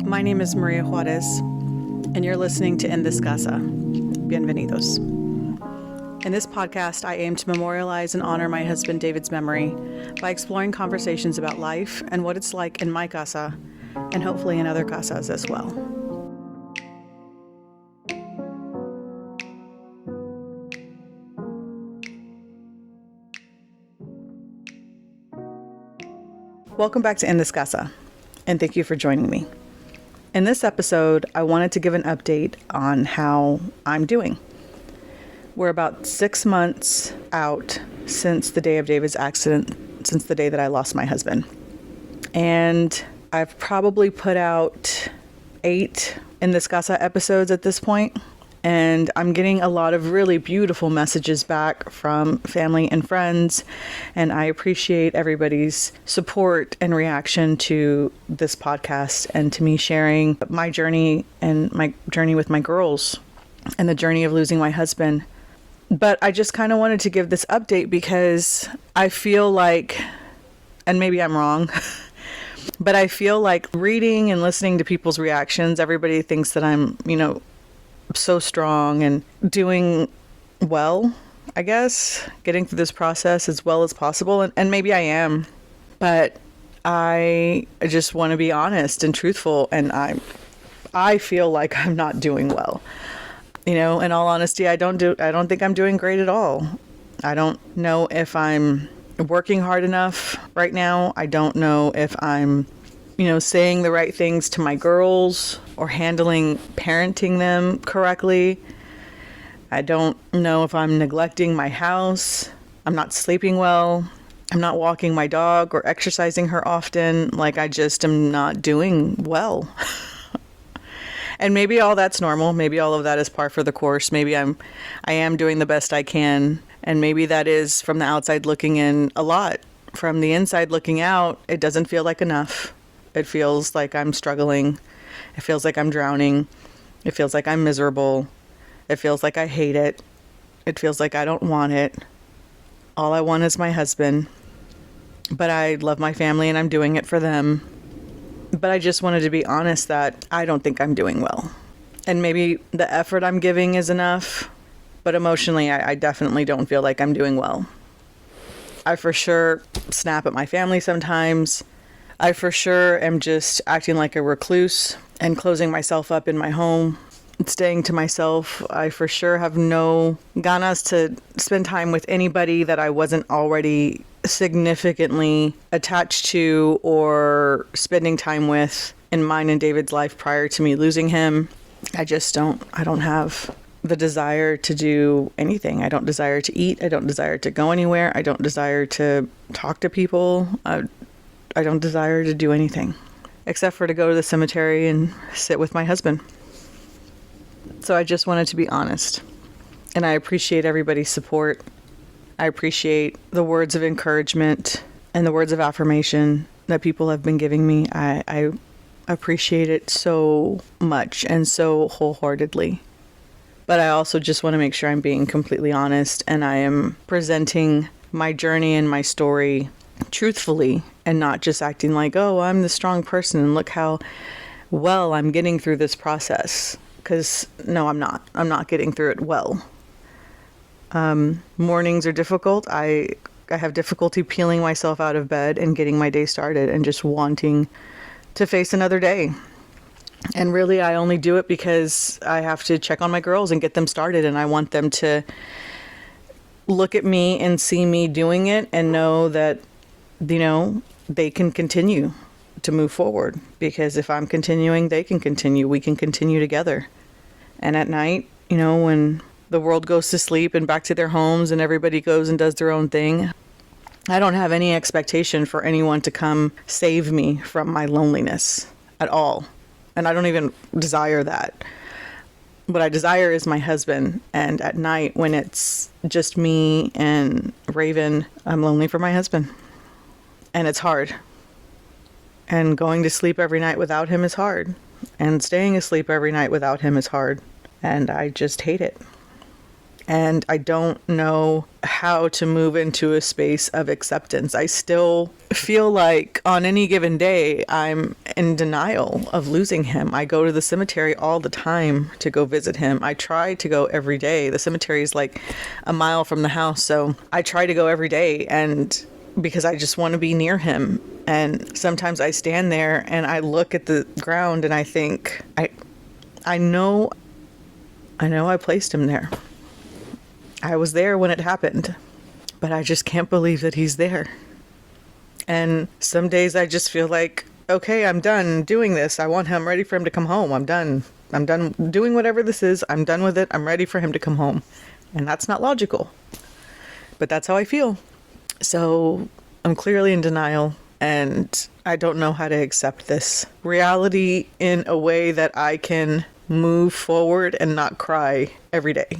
My name is Maria Juarez, and you're listening to In This Casa. Bienvenidos. In this podcast, I aim to memorialize and honor my husband David's memory by exploring conversations about life and what it's like in my casa, and hopefully in other casas as well. Welcome back to In This Casa, and thank you for joining me. In this episode, I wanted to give an update on how I'm doing. We're about 6 months out since the day of David's accident, since the day that I lost my husband. And I've probably put out 8 In This Casa episodes at this point. And I'm getting a lot of really beautiful messages back from family and friends. And I appreciate everybody's support and reaction to this podcast and to me sharing my journey and my journey with my girls and the journey of losing my husband. But I just kind of wanted to give this update because I feel like, and maybe I'm wrong, but I feel like reading and listening to people's reactions, everybody thinks that I'm, so strong and doing well, I guess, getting through this process as well as possible. And maybe I am, but I just want to be honest and truthful. And I feel like I'm not doing well. In all honesty, I don't think I'm doing great at all. I don't know if I'm working hard enough right now. I don't know if I'm saying the right things to my girls or parenting them correctly. I don't know if I'm neglecting my house. I'm not sleeping well. I'm not walking my dog or exercising her often. Like, I just am not doing well. And maybe all that's normal. Maybe all of that is par for the course. Maybe I am doing the best I can. And maybe that is from the outside looking in a lot. From the inside looking out, it doesn't feel like enough. It feels like I'm struggling. It feels like I'm drowning. It feels like I'm miserable. It feels like I hate it. It feels like I don't want it. All I want is my husband. But I love my family and I'm doing it for them. But I just wanted to be honest that I don't think I'm doing well. And maybe the effort I'm giving is enough. But emotionally, I definitely don't feel like I'm doing well. I for sure snap at my family sometimes. I for sure am just acting like a recluse and closing myself up in my home, staying to myself. I for sure have no ganas to spend time with anybody that I wasn't already significantly attached to or spending time with in mine and David's life prior to me losing him. I don't have the desire to do anything. I don't desire to eat. I don't desire to go anywhere. I don't desire to talk to people. I don't desire to do anything except for to go to the cemetery and sit with my husband. So I just wanted to be honest. And I appreciate everybody's support. I appreciate the words of encouragement and the words of affirmation that people have been giving me. I appreciate it so much and so wholeheartedly. But I also just want to make sure I'm being completely honest and I am presenting my journey and my story truthfully and not just acting like, oh, I'm the strong person and look how well I'm getting through this process. Because no, I'm not. I'm not getting through it well. Mornings are difficult. I have difficulty peeling myself out of bed and getting my day started and just wanting to face another day. And really, I only do it because I have to check on my girls and get them started. And I want them to look at me and see me doing it and know that, they can continue to move forward. Because if I'm continuing, they can continue. We can continue together. And at night, when the world goes to sleep and back to their homes and everybody goes and does their own thing, I don't have any expectation for anyone to come save me from my loneliness at all. And I don't even desire that. What I desire is my husband. And at night, when it's just me and Raven, I'm lonely for my husband. And it's hard. And going to sleep every night without him is hard. And staying asleep every night without him is hard. And I just hate it. And I don't know how to move into a space of acceptance. I still feel like on any given day, I'm in denial of losing him. I go to the cemetery all the time to go visit him. I try to go every day. The cemetery is like a mile from the house. So I try to go every day, and because I just want to be near him. And sometimes I stand there and I look at the ground and I think, I know I placed him there. I was there when it happened, but I just can't believe that he's there. And some days I just feel like, okay, I'm done doing this. I'm ready for him to come home. I'm done doing whatever this is. I'm done with it. I'm ready for him to come home. And that's not logical, but that's how I feel. So I'm clearly in denial, and I don't know how to accept this reality in a way that I can move forward and not cry every day.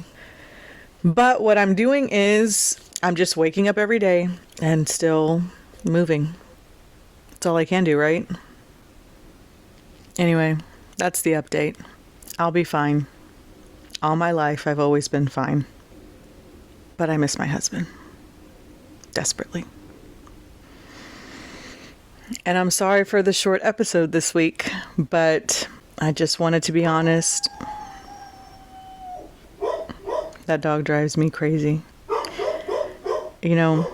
But what I'm doing is I'm just waking up every day and still moving. That's all I can do, right? Anyway, that's the update. I'll be fine. All my life, I've always been fine. But I miss my husband. Desperately. And I'm sorry for the short episode this week, but I just wanted to be honest. That dog drives me crazy. You know,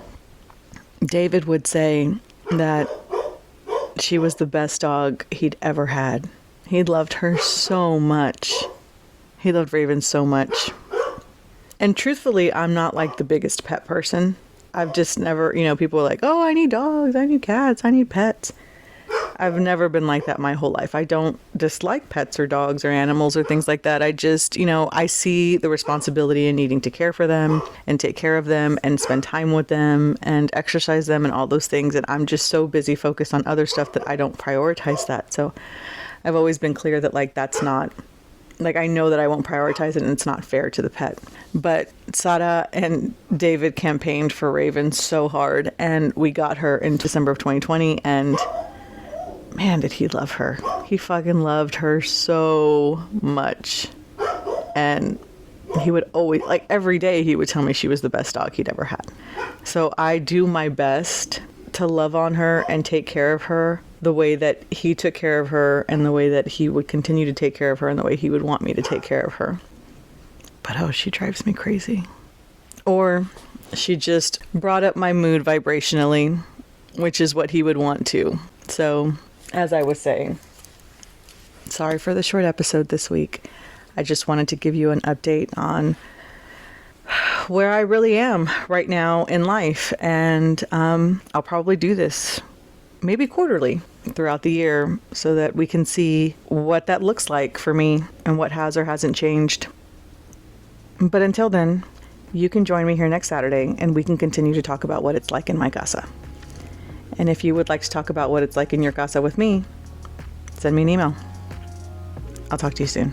David would say that she was the best dog he'd ever had. He loved her so much. He loved Raven so much. And truthfully, I'm not like the biggest pet person. I've just never, people are like, oh, I need dogs, I need cats, I need pets. I've never been like that my whole life. I don't dislike pets or dogs or animals or things like that. I just, I see the responsibility in needing to care for them and take care of them and spend time with them and exercise them and all those things. And I'm just so busy focused on other stuff that I don't prioritize that. So I've always been clear that that's not, I know that I won't prioritize it and it's not fair to the pet. But Sada and David campaigned for Raven so hard, and we got her in December of 2020, and man, did he love her. He fucking loved her so much. And he would always, every day he would tell me she was the best dog he'd ever had. So I do my best to love on her and take care of her the way that he took care of her and the way that he would continue to take care of her and the way he would want me to take care of her. But she drives me crazy. Or she just brought up my mood vibrationally, which is what he would want to. So, as I was saying, sorry for the short episode this week. I just wanted to give you an update on where I really am right now in life. And I'll probably do this maybe quarterly throughout the year so that we can see what that looks like for me and what has or hasn't changed. But until then, you can join me here next Saturday and we can continue to talk about what it's like in my casa. And if you would like to talk about what it's like in your casa with me, send me an email. I'll talk to you soon.